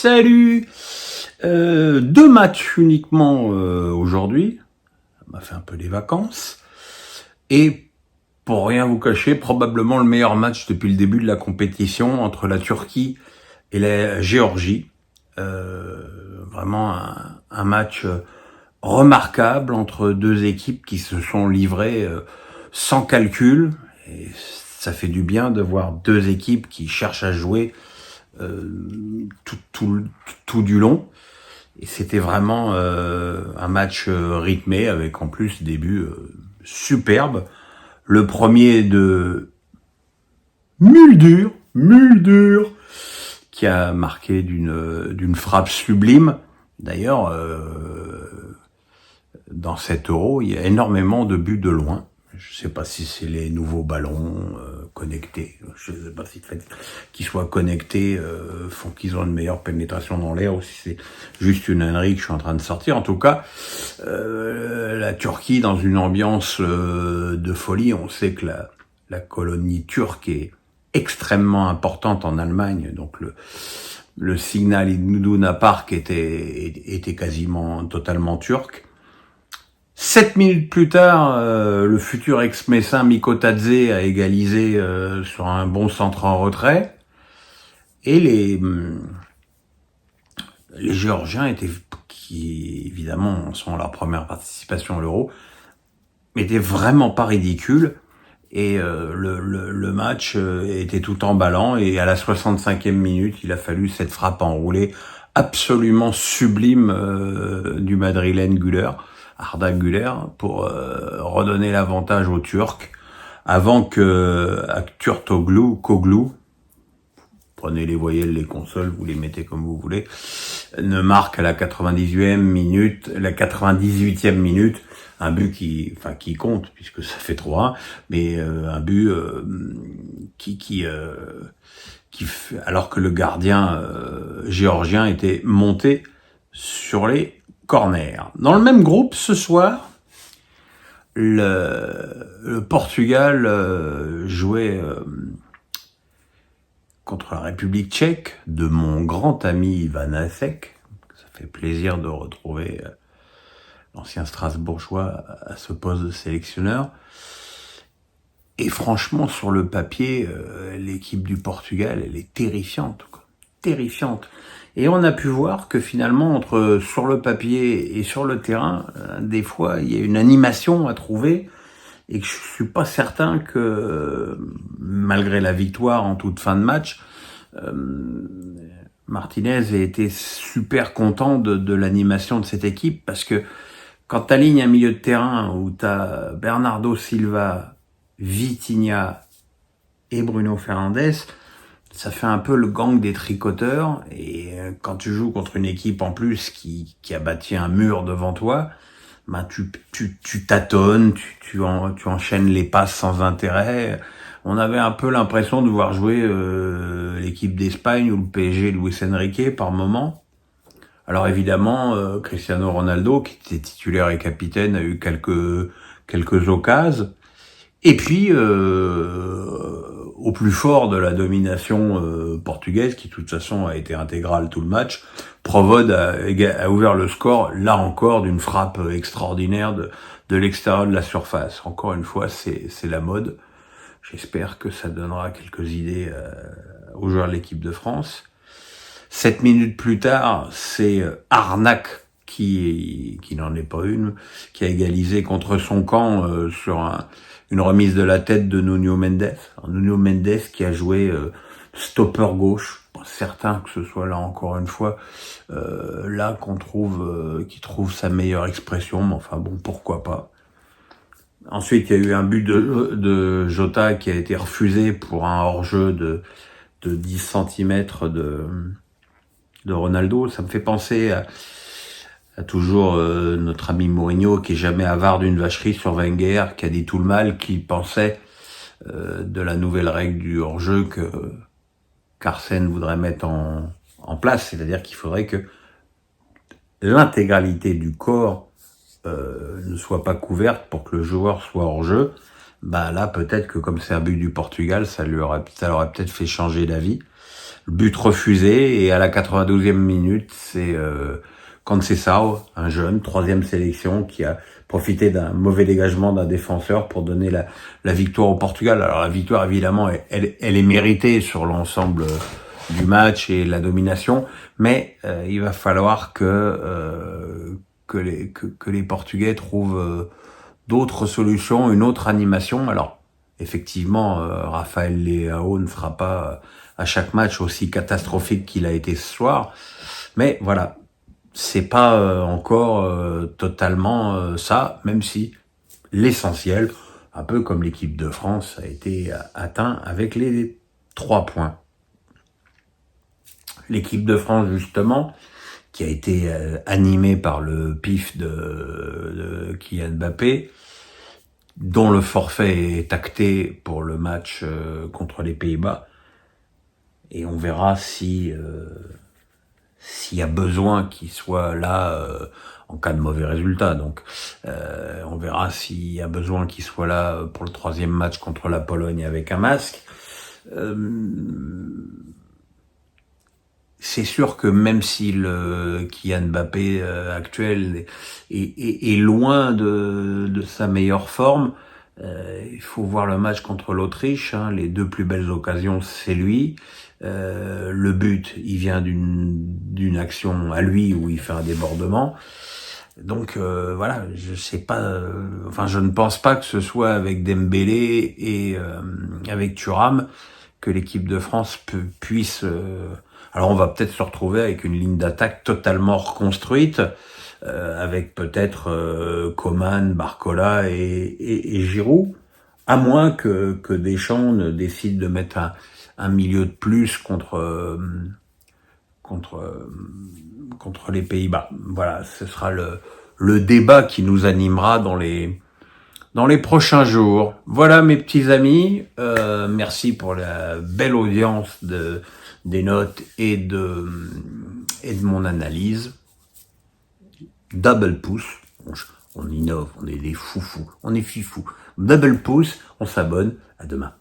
Salut. 2 matchs uniquement aujourd'hui. Ça m'a fait un peu des vacances. Et pour rien vous cacher, probablement le meilleur match depuis le début de la compétition entre la Turquie et la Géorgie. Vraiment un match remarquable entre deux équipes qui se sont livrées sans calcul. Et ça fait du bien de voir deux équipes qui cherchent à jouer tout du long. Et c'était vraiment un match rythmé avec en plus des buts superbes. Le premier de Muldur, qui a marqué d'une frappe sublime. D'ailleurs, dans cet Euro, il y a énormément de buts de loin. Je sais pas si c'est les nouveaux ballons connectés. Je sais pas si le fait qu'ils soient connectés font qu'ils ont une meilleure pénétration dans l'air ou si c'est juste une ânerie que je suis en train de sortir. En tout cas, la Turquie dans une ambiance de folie. On sait que la colonie turque est extrêmement importante en Allemagne. Donc le Signal Iduna Park était quasiment totalement turc. 7 minutes plus tard, le futur ex-Messin Mikotadze a égalisé sur un bon centre en retrait. Et les Géorgiens qui évidemment sont leur première participation à l'Euro, étaient vraiment pas ridicules. Et le match était tout emballant. Et à la 65e minute, il a fallu cette frappe enroulée absolument sublime du Madrilène Güler. Arda Güler pour redonner l'avantage aux Turcs avant que Koglu, prenez les voyelles, les consoles, vous les mettez comme vous voulez, ne marque à la 98e minute, un but qui compte puisque ça fait 3-1, mais un but qui alors que le gardien géorgien était monté sur les corner. Dans le même groupe, ce soir, le Portugal jouait contre la République tchèque de mon grand ami Ivan Asek. Ça fait plaisir de retrouver l'ancien Strasbourgeois à ce poste de sélectionneur. Et franchement, sur le papier, l'équipe du Portugal, elle est terrifiante, quoi. Terrifiante. Et on a pu voir que finalement, entre sur le papier et sur le terrain, des fois, il y a une animation à trouver et que je suis pas certain que, malgré la victoire en toute fin de match, Martinez a été super content de l'animation de cette équipe parce que quand t'alignes un milieu de terrain où t'as Bernardo Silva, Vitinha et Bruno Fernandes, ça fait un peu le gang des tricoteurs, et quand tu joues contre une équipe en plus qui a bâti un mur devant toi, bah tu tâtonnes, tu enchaînes les passes sans intérêt. On avait un peu l'impression de voir jouer l'équipe d'Espagne ou le PSG Luis Enrique par moment. Alors évidemment, Cristiano Ronaldo, qui était titulaire et capitaine, a eu quelques occasions. Et puis, au plus fort de la domination portugaise, qui de toute façon a été intégrale tout le match, Provode a ouvert le score, là encore, d'une frappe extraordinaire de l'extérieur de la surface. Encore une fois, c'est la mode. J'espère que ça donnera quelques idées aux joueurs de l'équipe de France. 7 minutes plus tard, c'est Arnac, qui n'en est pas une, qui a égalisé contre son camp sur une remise de la tête de Nuno Mendes. Alors, Nuno Mendes qui a joué stopper gauche. Pas certain que ce soit là encore une fois là qui trouve sa meilleure expression, mais enfin bon, pourquoi pas. Ensuite, il y a eu un but de Jota qui a été refusé pour un hors-jeu de 10 cm de Ronaldo. Ça me fait penser à toujours notre ami Mourinho, qui est jamais avare d'une vacherie sur Wenger, qui a dit tout le mal qu'il pensait de la nouvelle règle du hors-jeu qu'Arsène voudrait mettre en place. C'est-à-dire qu'il faudrait que l'intégralité du corps ne soit pas couverte pour que le joueur soit hors-jeu. Bah là, peut-être que comme c'est un but du Portugal, ça leur aurait peut-être fait changer d'avis. Le but refusé, et à la 92e minute, c'est Conceição, un jeune, 3e sélection, qui a profité d'un mauvais dégagement d'un défenseur pour donner la victoire au Portugal. Alors la victoire, évidemment, elle est méritée sur l'ensemble du match et la domination, mais il va falloir que les Portugais trouvent d'autres solutions, une autre animation. Alors effectivement, Rafael Leao ne sera pas à chaque match aussi catastrophique qu'il a été ce soir, mais voilà, c'est pas encore totalement ça, même si l'essentiel, un peu comme l'équipe de France, a été atteint avec les 3 points. L'équipe de France, justement, qui a été animée par le pif de Kylian Mbappé, dont le forfait est acté pour le match contre les Pays-Bas, et on verra s'il y a besoin qu'il soit là en cas de mauvais résultat. Donc on verra s'il y a besoin qu'il soit là pour le 3e match contre la Pologne avec un masque. C'est sûr que même si le Kylian Mbappé actuel est loin de sa meilleure forme, il faut voir le match contre l'Autriche, hein, les 2 plus belles occasions, c'est lui. Le but, il vient d'une action à lui où il fait un débordement. Donc voilà, je sais pas, enfin je ne pense pas que ce soit avec Dembélé et avec Thuram que l'équipe de France puisse. Alors on va peut-être se retrouver avec une ligne d'attaque totalement reconstruite, avec peut-être Coman, Barcola et Giroud, à moins que Deschamps ne décide de mettre un milieu de plus contre les Pays-Bas. Voilà, ce sera le débat qui nous animera dans les prochains jours. Voilà mes petits amis, merci pour la belle audience des notes et de mon analyse. Double pouce, on innove, on est des foufous, on est fifous. Double pouce, on s'abonne, à demain.